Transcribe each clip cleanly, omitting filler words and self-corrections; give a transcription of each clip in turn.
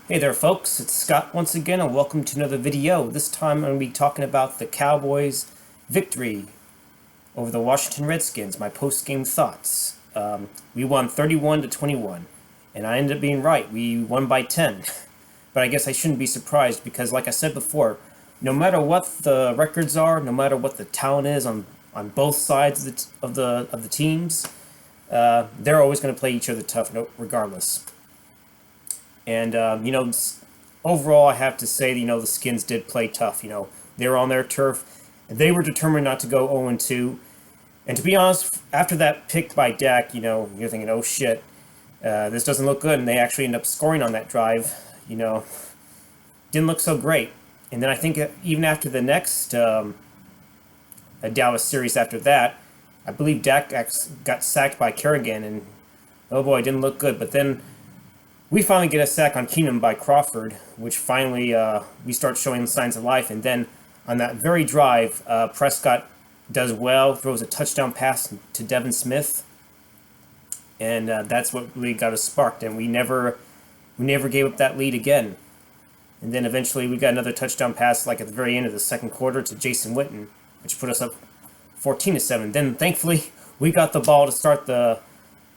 Hey there folks, it's Scott once again and welcome to another video. This time I'm going to be talking about the Cowboys' victory over the Washington Redskins, my post-game thoughts. We won 31-21 and I ended up being right. We won by 10. But I guess I shouldn't be surprised because like I said before, no matter what the records are, no matter what the talent is on both sides of the teams, they're always going to play each other tough regardless. And, overall, I have to say, the Skins did play tough. They were on their turf. And they were determined not to go 0-2. And to be honest, after that pick by Dak, you're thinking, oh shit, this doesn't look good. And they actually end up scoring on that drive. Didn't look so great. And then I think even after the next Dallas series after that, I believe Dak got sacked by Kerrigan. And, oh boy, it didn't look good. But then we finally get a sack on Keenum by Crawford, which finally we start showing signs of life. And then on that very drive, Prescott does well, throws a touchdown pass to Devin Smith, and that's what really got us sparked. And we never gave up that lead again. And then eventually we got another touchdown pass, like at the very end of the second quarter, to Jason Witten, which put us up 14-7. Then thankfully we got the ball to start the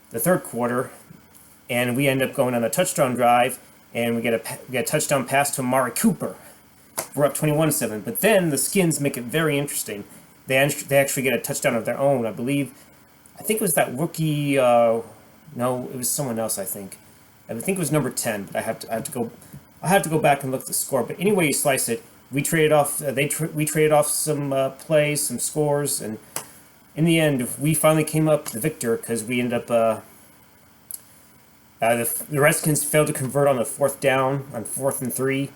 third quarter. And we end up going on a touchdown drive, and we get a touchdown pass to Amari Cooper. We're up 21-7. But then the Skins make it very interesting. They actually get a touchdown of their own, I believe. I think it was that rookie. No, it was someone else. I think it was number 10. But I have to go back and look at the score. But anyway, you slice it. We traded off. We traded off some plays, some scores, and in the end, we finally came up the victor because we ended up. The Redskins failed to convert on the fourth down, on 4th and 3.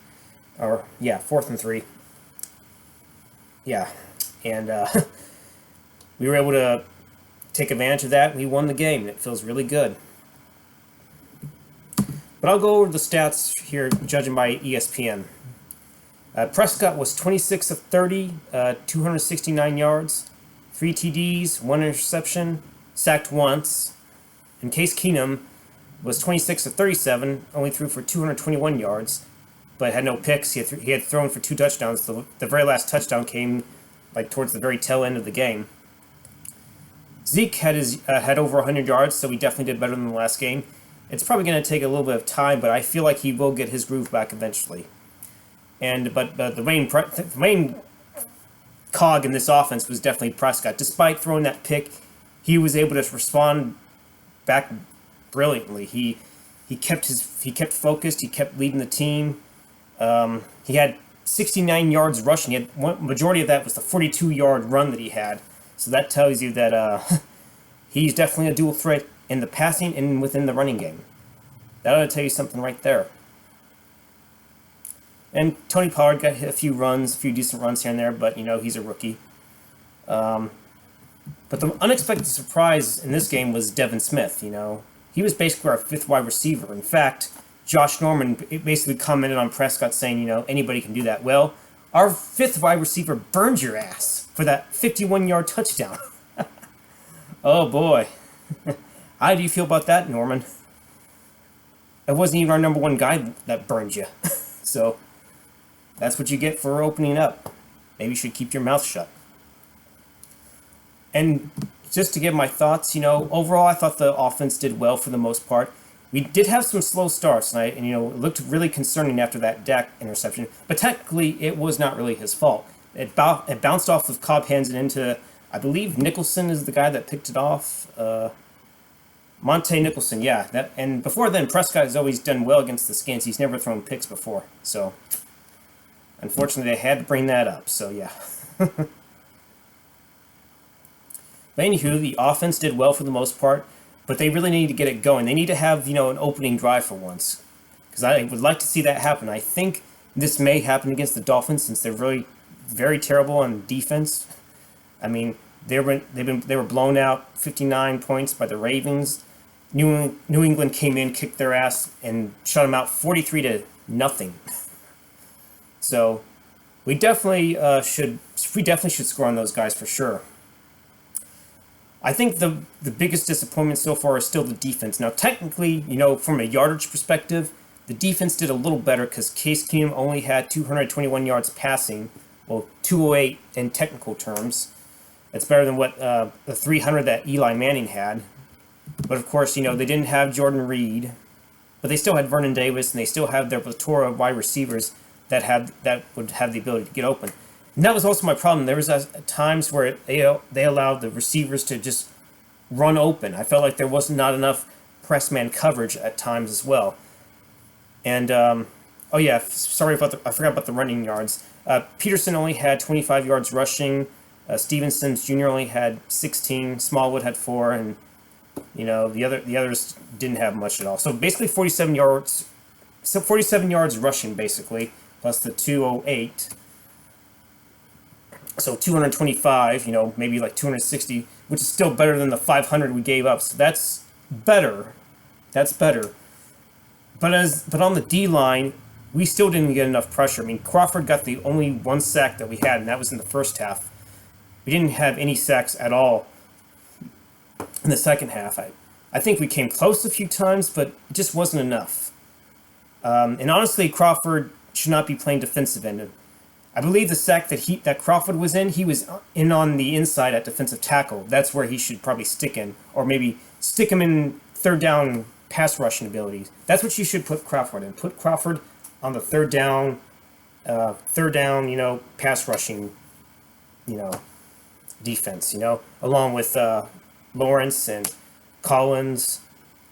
4th and 3. Yeah, and we were able to take advantage of that. We won the game, and it feels really good. But I'll go over the stats here, judging by ESPN. Prescott was 26 of 30, 269 yards, 3 TDs, 1 interception, sacked once. And Case Keenum was 26 of 37, only threw for 221 yards, but had no picks. He had thrown for 2 touchdowns. The very last touchdown came towards the very tail end of the game. Zeke had over 100 yards, so he definitely did better than the last game. It's probably going to take a little bit of time, but I feel like he will get his groove back eventually. But the main cog in this offense was definitely Prescott. Despite throwing that pick, he was able to respond back brilliantly. He kept focused. He kept leading the team. He had 69 yards rushing. Majority of that was the 42-yard run that he had. So that tells you that he's definitely a dual threat in the passing and within the running game. That ought to tell you something right there. And Tony Pollard got hit a few decent runs here and there, but he's a rookie. But the unexpected surprise in this game was Devin Smith. He was basically our 5th wide receiver. In fact, Josh Norman basically commented on Prescott saying, anybody can do that. Well, our 5th wide receiver burned your ass for that 51-yard touchdown. Oh, boy. How do you feel about that, Norman? It wasn't even our number 1 guy that burned you. So, that's what you get for opening up. Maybe you should keep your mouth shut. And just to give my thoughts, overall I thought the offense did well for the most part. We did have some slow starts, and it looked really concerning after that Dak interception. But technically, it was not really his fault. It bounced off of Cobb hands and into, I believe Nicholson is the guy that picked it off. Monte Nicholson, yeah. And before then, Prescott has always done well against the Skins. He's never thrown picks before. So, unfortunately, they had to bring that up. So, yeah. But anywho, the offense did well for the most part, but they really need to get it going. They need to have, an opening drive for once. Because I would like to see that happen. I think this may happen against the Dolphins since they're really very terrible on defense. I mean, they were blown out 59 points by the Ravens. New England came in, kicked their ass, and shut them out 43-0. So we definitely should score on those guys for sure. I think the biggest disappointment so far is still the defense. Now, technically, from a yardage perspective, The defense did a little better because Case Keenum only had 221 yards passing, well, 208 in technical terms. That's better than what the 300 that Eli Manning had. But of course, they didn't have Jordan Reed, but they still had Vernon Davis, and they still have their plethora of wide receivers that would have the ability to get open. And that was also my problem. There was times where they allowed the receivers to just run open. I felt like there was not enough press man coverage at times as well. And oh yeah, sorry about I forgot about the running yards. Peterson only had 25 yards rushing. Stevenson Jr. only had 16. Smallwood had 4, and the others didn't have much at all. So basically 47 yards. So 47 yards rushing basically, plus the 208. So 225, maybe like 260, which is still better than the 500 we gave up. So that's better. That's better. But on the D line, we still didn't get enough pressure. I mean, Crawford got the only one sack that we had, and that was in the first half. We didn't have any sacks at all in the second half. I think we came close a few times, but it just wasn't enough. And honestly, Crawford should not be playing defensive end. I believe the sack that Crawford was in, he was in on the inside at defensive tackle. That's where he should probably stick in, or maybe stick him in third down pass rushing abilities. That's what you should put Crawford in. Put Crawford on the third down, pass rushing, defense, along with Lawrence and Collins,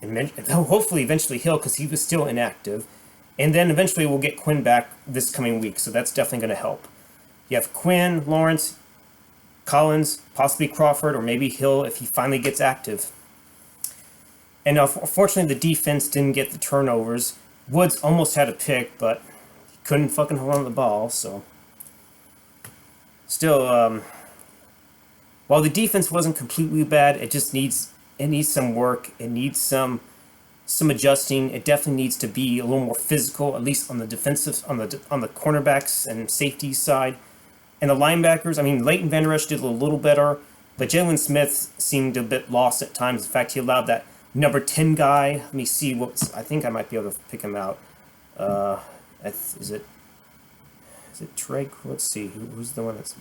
and hopefully eventually Hill, because he was still inactive. And then eventually we'll get Quinn back this coming week, so that's definitely going to help. You have Quinn, Lawrence, Collins, possibly Crawford, or maybe Hill if he finally gets active. And unfortunately, the defense didn't get the turnovers. Woods almost had a pick, but he couldn't fucking hold on to the ball, so. Still, while the defense wasn't completely bad, it needs some work. It needs some adjusting. It definitely needs to be a little more physical, at least on the defensive, on the cornerbacks and safety side. And the linebackers, I mean, Leighton Vander Esch did a little better, but Jalen Smith seemed a bit lost at times. In fact, he allowed that number 10 guy. Let me see I think I might be able to pick him out. Is it Drake? Let's see. Who's the one that's...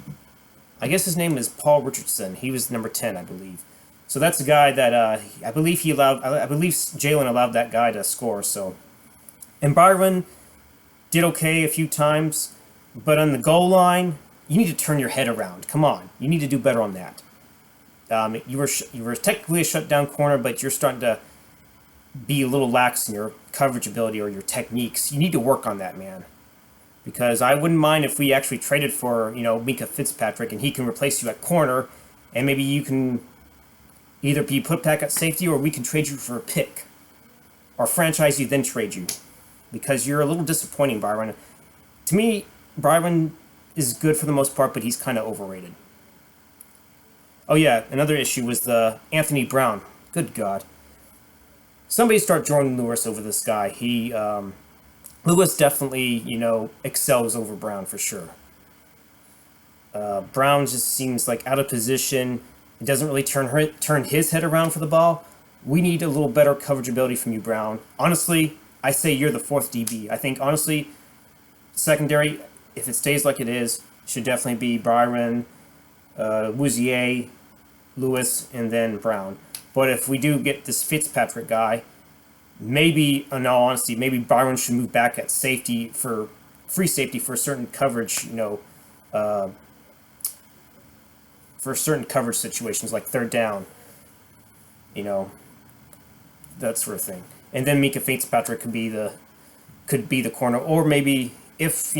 I guess his name is Paul Richardson. He was number 10, I believe. So that's a guy that I believe Jalen allowed that guy to score. So, and Byron did okay a few times, but on the goal line, you need to turn your head around. Come on, you need to do better on that. You were technically a shutdown corner, but you're starting to be a little lax in your coverage ability or your techniques. You need to work on that, man. Because I wouldn't mind if we actually traded for Mika Fitzpatrick and he can replace you at corner, and maybe you can either be put back at safety, or we can trade you for a pick. Or franchise you, then trade you. Because you're a little disappointing, Byron. To me, Byron is good for the most part, but he's kind of overrated. Oh yeah, another issue was the Anthony Brown. Good God. Somebody start Jordan Lewis over this guy. Lewis definitely, excels over Brown for sure. Brown just seems like out of position. He doesn't really turn his head around for the ball. We need a little better coverage ability from you, Brown. Honestly, I say you're the fourth DB. I think, honestly, secondary, if it stays like it is, should definitely be Byron, Wouzier, Lewis, and then Brown. But if we do get this Fitzpatrick guy, maybe, in all honesty, maybe Byron should move back at safety for free safety for certain coverage, for certain coverage situations like third down, that sort of thing. And then Mika Fitzpatrick could be the corner, or maybe if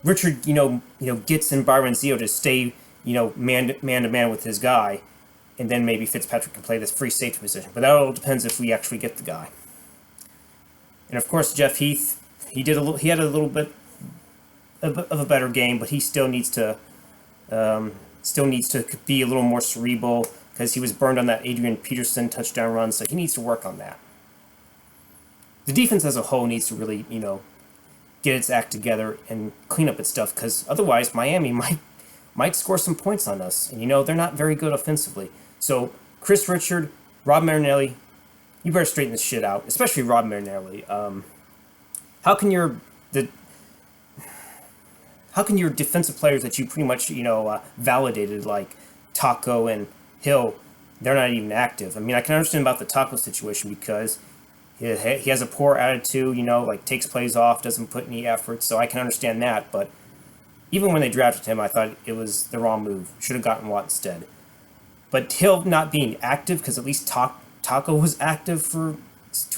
Richard gets in Byron Zio to stay man to man with his guy, and then maybe Fitzpatrick can play this free safety position. But that all depends if we actually get the guy. And of course, Jeff Heath, he had a little bit of a better game, but he still needs to be a little more cerebral because he was burned on that Adrian Peterson touchdown run, so he needs to work on that. The defense as a whole needs to really, get its act together and clean up its stuff, because otherwise Miami might score some points on us, and they're not very good offensively. So Chris Richard, Rob Marinelli, you better straighten this shit out, especially Rob Marinelli. how can the how can your defensive players that you pretty much validated, like Taco and Hill, they're not even active? I mean, I can understand about the Taco situation because he has a poor attitude, like takes plays off, doesn't put any effort, so I can understand that. But even when they drafted him, I thought it was the wrong move. Should have gotten Watt instead. But Hill not being active, because at least Taco was active to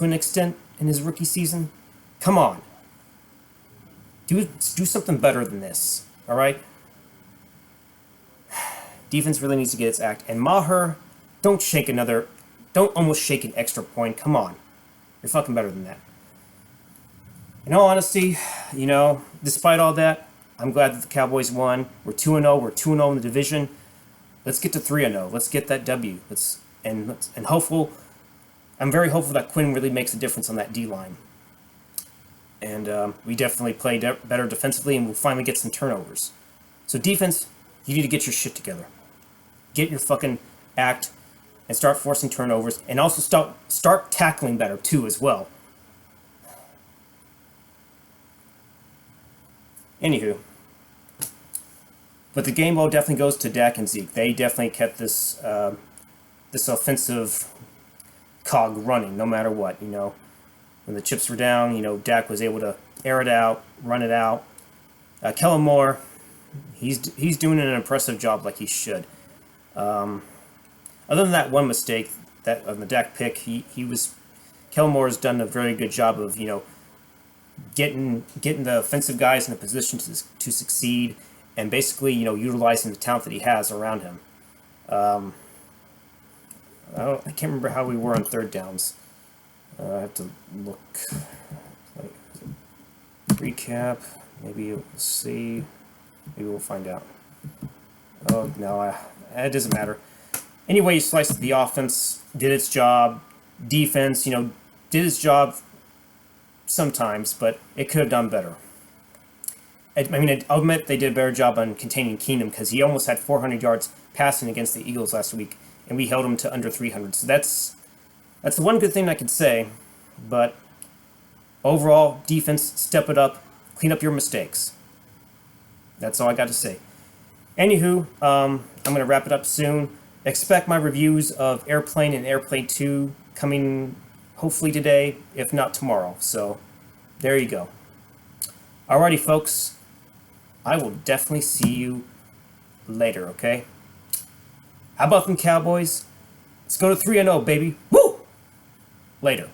an extent in his rookie season. Come on. Do something better than this, all right? Defense really needs to get its act. And Maher, don't almost shake an extra point. Come on. You're fucking better than that. In all honesty, despite all that, I'm glad that the Cowboys won. We're 2-0. We're 2-0 in the division. Let's get to 3-0. Let's get that W. I'm very hopeful that Quinn really makes a difference on that D-line. And we definitely play better defensively, and we'll finally get some turnovers. So defense, you need to get your shit together. Get your fucking act and start forcing turnovers, and also start tackling better too as well. Anywho, but the game ball definitely goes to Dak and Zeke. They definitely kept this offensive cog running no matter what. When the chips were down, Dak was able to air it out, run it out. Kellen Moore, he's doing an impressive job like he should. Other than that one mistake that on the Dak pick, Kellen Moore has done a very good job of getting the offensive guys in a position to succeed, and basically utilizing the talent that he has around him. I can't remember how we were on third downs. I have to look. Recap. Maybe we'll see. Maybe we'll find out. Oh no, it doesn't matter. Anyway, you sliced the offense, did its job. Defense, did its job sometimes, but it could have done better. I'll admit they did a better job on containing Keenum, because he almost had 400 yards passing against the Eagles last week, and we held him to under 300. So that's the one good thing I can say. But overall, defense, step it up, clean up your mistakes. That's all I got to say. Anywho, I'm going to wrap it up soon. Expect my reviews of Airplane and Airplane 2 coming hopefully today, if not tomorrow. So there you go. Alrighty, folks. I will definitely see you later, okay? How about them Cowboys? Let's go to 3-0, baby. Woo! Later.